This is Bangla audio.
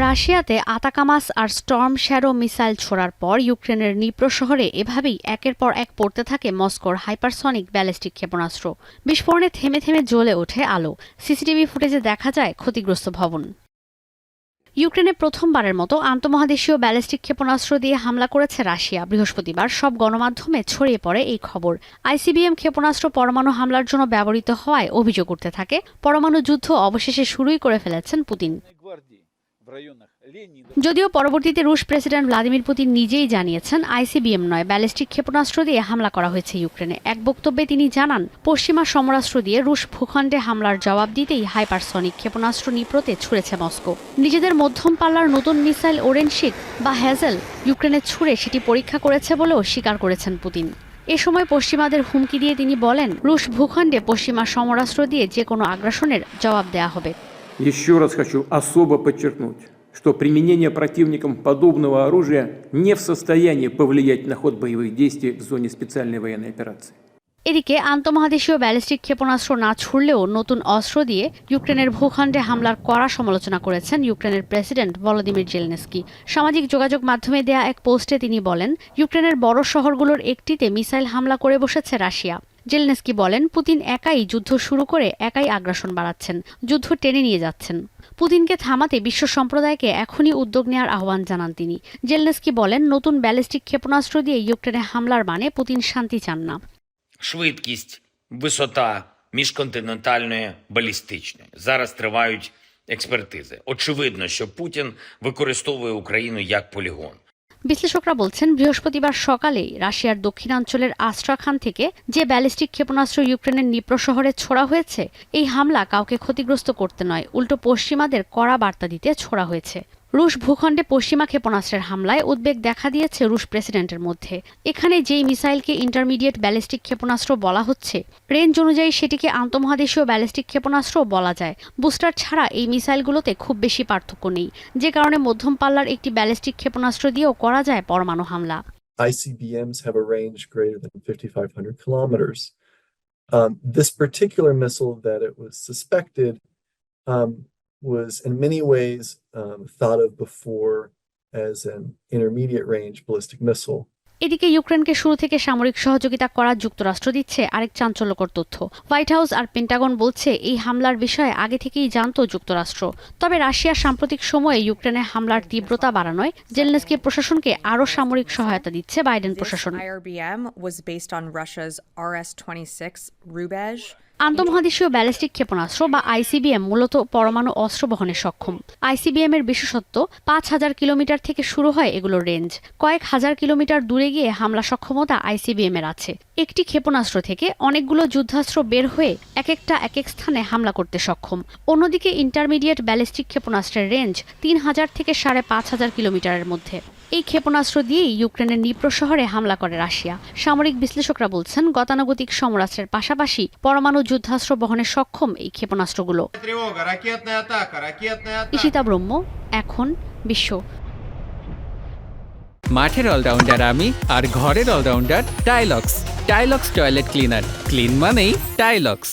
রাশিয়াতে আতাকামাস আর স্টর্ম শ্যাডো মিসাইল ছোড়ার পর ইউক্রেনের নিপ্রো শহরে এভাবেই একের পর এক পড়তে থাকে মস্কোর হাইপারসনিক ব্যালিস্টিক ক্ষেপণাস্ত্র। বিস্ফোরণে থেমে থেমে জ্বলে ওঠে আলো। সিসিটিভি ফুটেজে দেখা যায় ক্ষতিগ্রস্ত ভবন। ইউক্রেনে প্রথমবারের মতো আন্তঃমহাদেশীয় ব্যালিস্টিক ক্ষেপণাস্ত্র দিয়ে হামলা করেছে রাশিয়া। বৃহস্পতিবার সব গণমাধ্যমে ছড়িয়ে পড়ে এই খবর। আইসিবিএম ক্ষেপণাস্ত্র পরমাণু হামলার জন্য ব্যবহৃত হওয়ায় অভিযোগ উঠতে থাকে। পরমাণু যুদ্ধ অবশেষে শুরুই করে ফেলেছেন পুতিন। যদিও পরবর্তীতে রুশ প্রেসিডেন্ট ভ্লাদিমির পুতিন নিজেই জানিয়েছেন আইসিবিএম নয়, ব্যালিস্টিক ক্ষেপণাস্ত্র দিয়ে হামলা করা হয়েছে ইউক্রেনে। এক বক্তব্যে তিনি জানান, পশ্চিমা সমরাস্ত্র দিয়ে রুশ ভূখণ্ডে হামলার জবাব দিতেই হাইপারসনিক ক্ষেপণাস্ত্র নিপ্রোতে ছুড়েছে মস্কো। নিজেদের মধ্যম পাল্লার নতুন মিসাইল ওরেনশিক বা হ্যাজেল ইউক্রেনে ছুড়ে সেটি পরীক্ষা করেছে বলেও স্বীকার করেছেন পুতিন। এ সময় পশ্চিমাদের হুমকি দিয়ে তিনি বলেন, রুশ ভূখণ্ডে পশ্চিমা সমরাস্ত্র দিয়ে যে কোনো আগ্রাসনের জবাব দেয়া হবে। Еще раз хочу особо подчеркнуть, что применение противником подобного оружия не в состоянии повлиять на ход боевых действий в зоне специальной военной операции. এদিকে আন্তঃমহাদেশীয় ব্যালিস্টিক ক্ষেপণাস্ত্র না ছুড়লেও নতুন অস্ত্র দিয়ে ইউক্রেনের ভূখণ্ডে হামলার কড়া সমালোচনা করেছেন ইউক্রেনের প্রেসিডেন্ট ভলোদিমির জেলেনস্কি। সামাজিক যোগাযোগ মাধ্যমে দেয়া এক পোস্টে তিনি বলেন, ইউক্রেনের বড় শহরগুলোর একটিতে মিসাইল হামলা করে বসেছে রাশিয়া। জেলেনস্কি বলেন, পুতিন একাই যুদ্ধ শুরু করে একাই আগ্রাসন বাড়াচ্ছেন, যুদ্ধ টেনে নিয়ে যাচ্ছেন। পুতিনকে থামাতে বিশ্ব সম্প্রদায়কে এখনই উদ্যোগ নেওয়ার আহ্বান জানান তিনি। জেলেনস্কি বলেন, নতুন ব্যালিস্টিক ক্ষেপণাস্ত্র দিয়ে ইউক্রেনে হামলার মানে পুতিন শান্তি চান না। Швидкість, висота міжконтинентальної балістичної. Зараз тривають експертизи. Очевидно, що Путін використовує Україну як полігон. বিশ্লেষকরা বলছেন, বৃহস্পতিবার সকালেই রাশিয়ার দক্ষিণাঞ্চলের আস্ট্রাখান থেকে যে ব্যালিস্টিক ক্ষেপণাস্ত্র ইউক্রেনের নিপ্রো শহরে ছোড়া হয়েছে, এই হামলা কাউকে ক্ষতিগ্রস্ত করতে নয়, উল্টো পশ্চিমাদের কড়া বার্তা দিতে ছোড়া হয়েছে। রুশ ভূখণ্ডে পশ্চিমা ক্ষেপণাস্ত্রের হামলায় উদ্বেগ দেখা দিয়েছে রুশ প্রেসিডেন্টের মধ্যে। এখানে যেই মিসাইলকে ইন্টারমিডিয়েট ব্যালিস্টিক ক্ষেপণাস্ত্র বলা হচ্ছে, রেঞ্জ অনুযায়ী সেটিকে আন্তঃমহাদেশীয় ব্যালিস্টিক ক্ষেপণাস্ত্র বলা যায়। বুস্টার ছাড়া এই মিসাইলগুলোতে খুব বেশি পার্থক্য নেই, যে কারণে মধ্যম পাল্লার একটি ব্যালিস্টিক ক্ষেপণাস্ত্র দিয়েও করা যায় পরমাণু হামলা। ICBMs have a range greater than 5,500 kilometers. This particular missile that it was suspected was in many ways thought of before as an intermediate range ballistic missile. এদিকে ইউক্রেনকে শুরু থেকে সামরিক সহযোগিতা করা যুক্তরাষ্ট্র দিচ্ছে আরেক চাঞ্চল্যকর তথ্য। হোয়াইট হাউস আর পেন্টাগন বলছে, এই হামলার বিষয়ে আগে থেকেই জানত যুক্তরাষ্ট্র। তবে রাশিয়া সাম্প্রতিক সময়ে ইউক্রেনে হামলার তীব্রতা বাড়ানোয় জেলেনস্কি প্রশাসনকে আরও সামরিক সহায়তা দিচ্ছে বাইডেন প্রশাসন। আন্তঃমহাদেশীয় ব্যালিস্টিক ক্ষেপণাস্ত্র বা আইসিবিএম মূলত পরমাণু অস্ত্র বহনে সক্ষম। আইসিবিএম এর বিশেষত্ব, 5,000 কিলোমিটার থেকে শুরু হয় এগুলোর রেঞ্জ। কয়েক হাজার কিলোমিটার দূরে গিয়ে হামলা সক্ষমতা আইসিবিএম এর আছে। একটি ক্ষেপণাস্ত্র থেকে অনেকগুলো যুদ্ধাস্ত্র বের হয়ে এক এক স্থানে হামলা করতে সক্ষম। অন্যদিকে ইন্টারমিডিয়েট ব্যালিস্টিক ক্ষেপণাস্ত্রের রেঞ্জ 3,000 থেকে 5,500 কিলোমিটারের মধ্যে। এই ক্ষেপণাস্ত্র দিয়েই ইউক্রেনের নিপ্রো শহরে হামলা করে রাশিয়া। সামরিক বিশ্লেষকরা বলছেন, গতানুগতিক সমরাস্ত্রের পাশাপাশি পরমাণু যুদ্ধাস্ত্র বহনে সক্ষম এই ক্ষেপণাস্ত্রগুলো। ঈশিতা ব্রহ্ম, এখন বিশ্ব। মাঠের অলরাউন্ডার আমি, আর ঘরের allrounder Tilex. Tilex toilet cleaner, clean মানেই টাইলক্স।